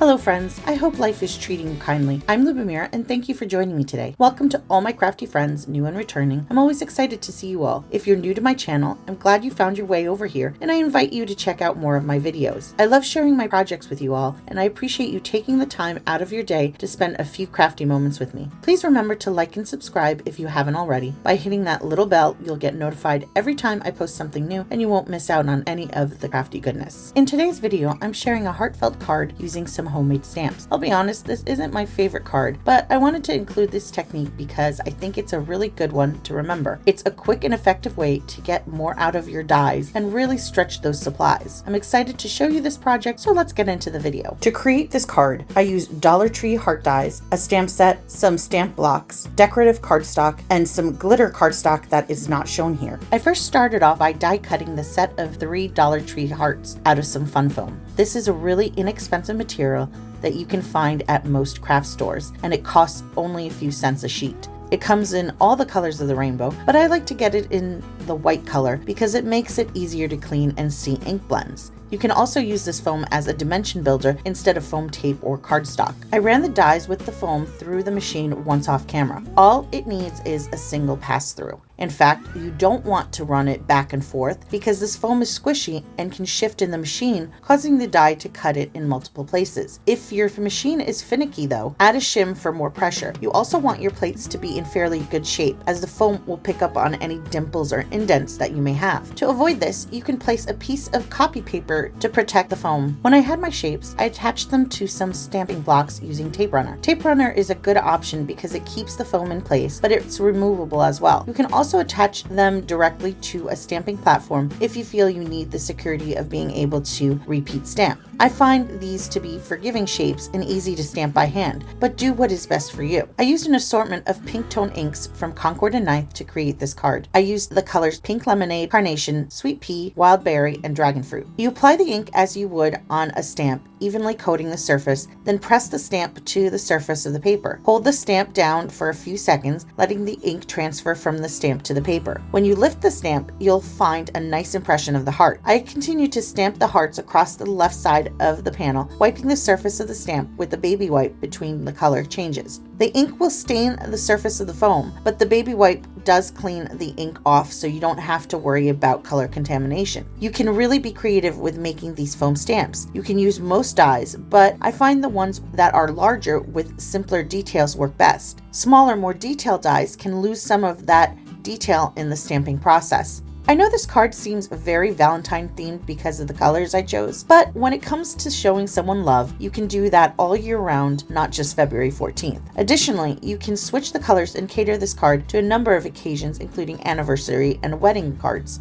Hello friends, I hope life is treating you kindly. I'm Lubomira and thank you for joining me today. Welcome to all my crafty friends, new and returning. I'm always excited to see you all. If you're new to my channel, I'm glad you found your way over here and I invite you to check out more of my videos. I love sharing my projects with you all and I appreciate you taking the time out of your day to spend a few crafty moments with me. Please remember to like and subscribe if you haven't already. By hitting that little bell, you'll get notified every time I post something new and you won't miss out on any of the crafty goodness. In today's video, I'm sharing a heartfelt card using some homemade stamps. I'll be honest, this isn't my favorite card, but I wanted to include this technique because I think it's a really good one to remember. It's a quick and effective way to get more out of your dies and really stretch those supplies. I'm excited to show you this project, so let's get into the video. To create this card, I used Dollar Tree heart dies, a stamp set, some stamp blocks, decorative cardstock, and some glitter cardstock that is not shown here. I first started off by die cutting the set of 3 Dollar Tree hearts out of some fun foam. This is a really inexpensive material that you can find at most craft stores, and it costs only a few cents a sheet. It comes in all the colors of the rainbow, but I like to get it in the white color because it makes it easier to clean and see ink blends. You can also use this foam as a dimension builder instead of foam tape or cardstock. I ran the dies with the foam through the machine once off camera. All it needs is a single pass through. In fact, you don't want to run it back and forth because this foam is squishy and can shift in the machine, causing the die to cut it in multiple places. If your machine is finicky though, add a shim for more pressure. You also want your plates to be in fairly good shape as the foam will pick up on any dimples or indents that you may have. To avoid this, you can place a piece of copy paper to protect the foam. When I had my shapes, I attached them to some stamping blocks using tape runner. Tape runner is a good option because it keeps the foam in place, but it's removable as well. You can also attach them directly to a stamping platform if you feel you need the security of being able to repeat stamp. I find these to be forgiving shapes and easy to stamp by hand, but do what is best for you. I used an assortment of pink tone inks from Concord and Onyx to create this card. I used the colors Pink Lemonade, Carnation, Sweet Pea, Wild Berry, and Dragon Fruit. You apply the ink as you would on a stamp, evenly coating the surface, then press the stamp to the surface of the paper. Hold the stamp down for a few seconds, letting the ink transfer from the stamp to the paper. When you lift the stamp, you'll find a nice impression of the heart. I continue to stamp the hearts across the left side of the panel, wiping the surface of the stamp with a baby wipe between the color changes. The ink will stain the surface of the foam, but the baby wipe does clean the ink off so you don't have to worry about color contamination. You can really be creative with making these foam stamps. You can use most dies, but I find the ones that are larger with simpler details work best. Smaller, more detailed dies can lose some of that detail in the stamping process. I know this card seems very Valentine themed because of the colors I chose, but when it comes to showing someone love, you can do that all year round, not just February 14th. Additionally, you can switch the colors and cater this card to a number of occasions, including anniversary and wedding cards.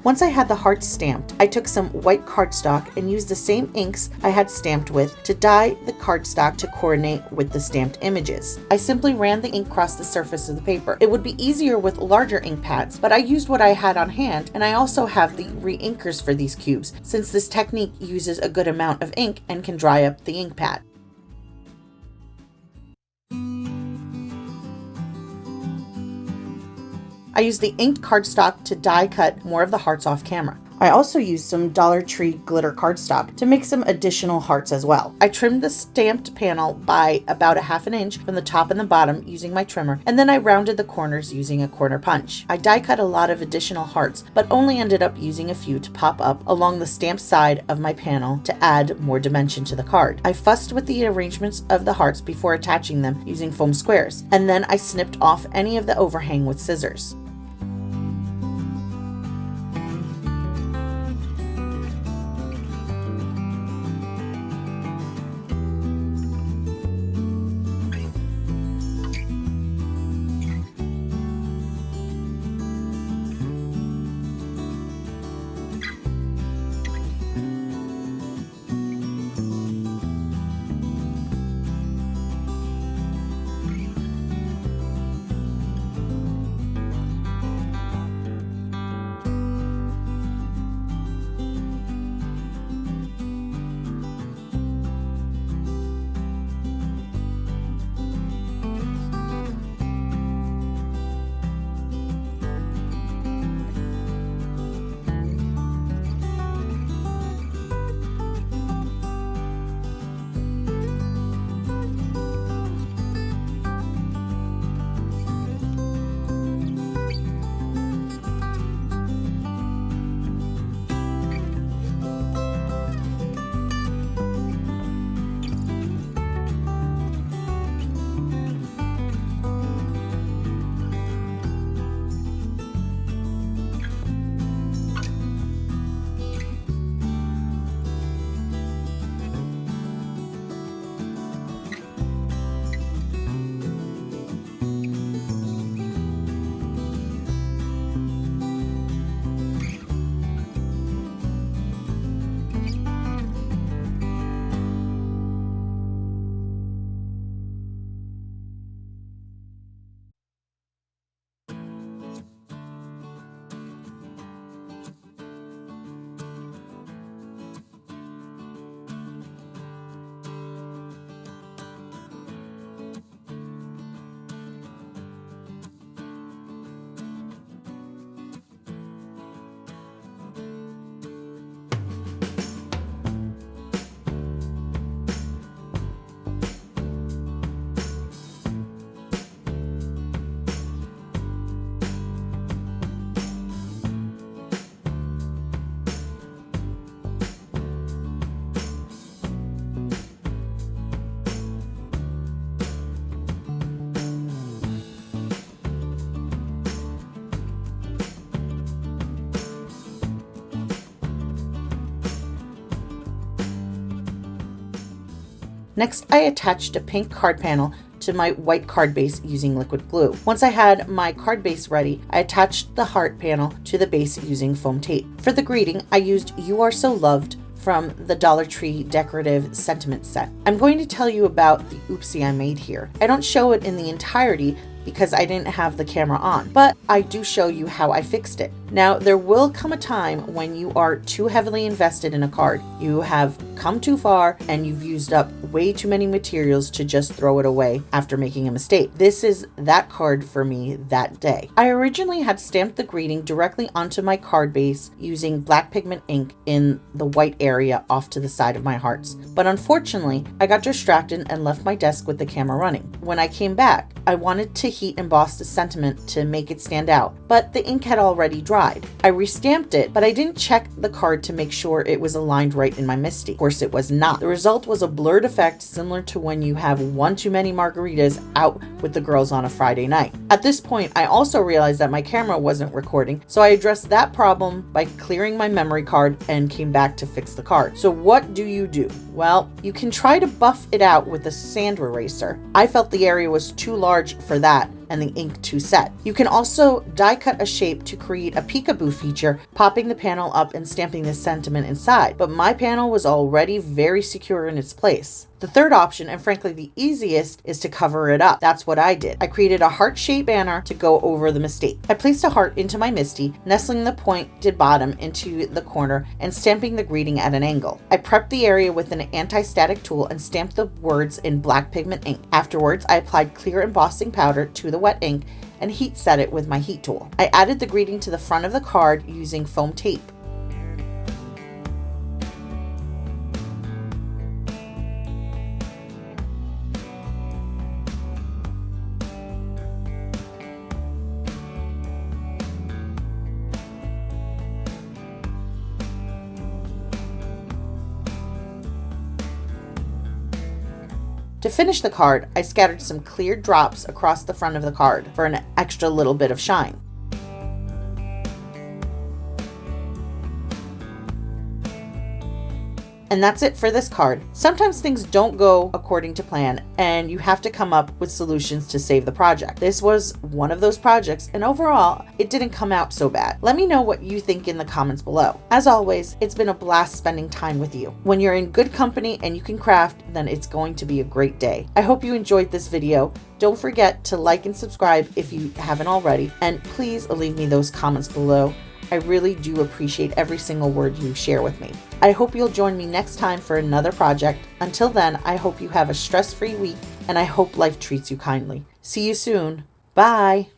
Once I had the hearts stamped, I took some white cardstock and used the same inks I had stamped with to dye the cardstock to coordinate with the stamped images. I simply ran the ink across the surface of the paper. It would be easier with larger ink pads, but I used what I had on hand, and I also have the re-inkers for these cubes, since this technique uses a good amount of ink and can dry up the ink pad. I used the inked cardstock to die cut more of the hearts off camera. I also used some Dollar Tree glitter cardstock to make some additional hearts as well. I trimmed the stamped panel by about 1/2 inch from the top and the bottom using my trimmer, and then I rounded the corners using a corner punch. I die cut a lot of additional hearts, but only ended up using a few to pop up along the stamped side of my panel to add more dimension to the card. I fussed with the arrangements of the hearts before attaching them using foam squares, and then I snipped off any of the overhang with scissors. Next, I attached a pink card panel to my white card base using liquid glue. Once I had my card base ready, I attached the heart panel to the base using foam tape. For the greeting, I used You Are So Loved from the Dollar Tree Decorative Sentiment set. I'm going to tell you about the oopsie I made here. I don't show it in the entirety because I didn't have the camera on, but I do show you how I fixed it. Now, there will come a time when you are too heavily invested in a card. You have come too far and you've used up way too many materials to just throw it away after making a mistake. This is that card for me that day. I originally had stamped the greeting directly onto my card base using black pigment ink in the white area off to the side of my hearts. But unfortunately, I got distracted and left my desk with the camera running. When I came back, I wanted to heat emboss the sentiment to make it stand out, but the ink had already dried. I restamped it, but I didn't check the card to make sure it was aligned right in my MISTI. Of course, it was not. The result was a blurred effect similar to when you have one too many margaritas out with the girls on a Friday night. At this point, I also realized that my camera wasn't recording, so I addressed that problem by clearing my memory card and came back to fix the card. So what do? Well, you can try to buff it out with a sand eraser. I felt the area was too large for that and the ink too set. You can also die cut a shape to create a peekaboo feature, popping the panel up and stamping the sentiment inside, but my panel was already very secure in its place. The third option, and frankly the easiest, is to cover it up. That's what I did. I created a heart-shaped banner to go over the mistake. I placed a heart into my MISTI, nestling the pointed bottom into the corner and stamping the greeting at an angle. I prepped the area with an anti-static tool and stamped the words in black pigment ink. Afterwards, I applied clear embossing powder to the wet ink and heat set it with my heat tool. I added the greeting to the front of the card using foam tape. To finish the card, I scattered some clear drops across the front of the card for an extra little bit of shine. And that's it for this card. Sometimes things don't go according to plan and you have to come up with solutions to save the project. This was one of those projects and overall, it didn't come out so bad. Let me know what you think in the comments below. As always, it's been a blast spending time with you. When you're in good company and you can craft, then it's going to be a great day. I hope you enjoyed this video. Don't forget to like and subscribe if you haven't already, and please leave me those comments below. I really do appreciate every single word you share with me. I hope you'll join me next time for another project. Until then, I hope you have a stress-free week and I hope life treats you kindly. See you soon. Bye.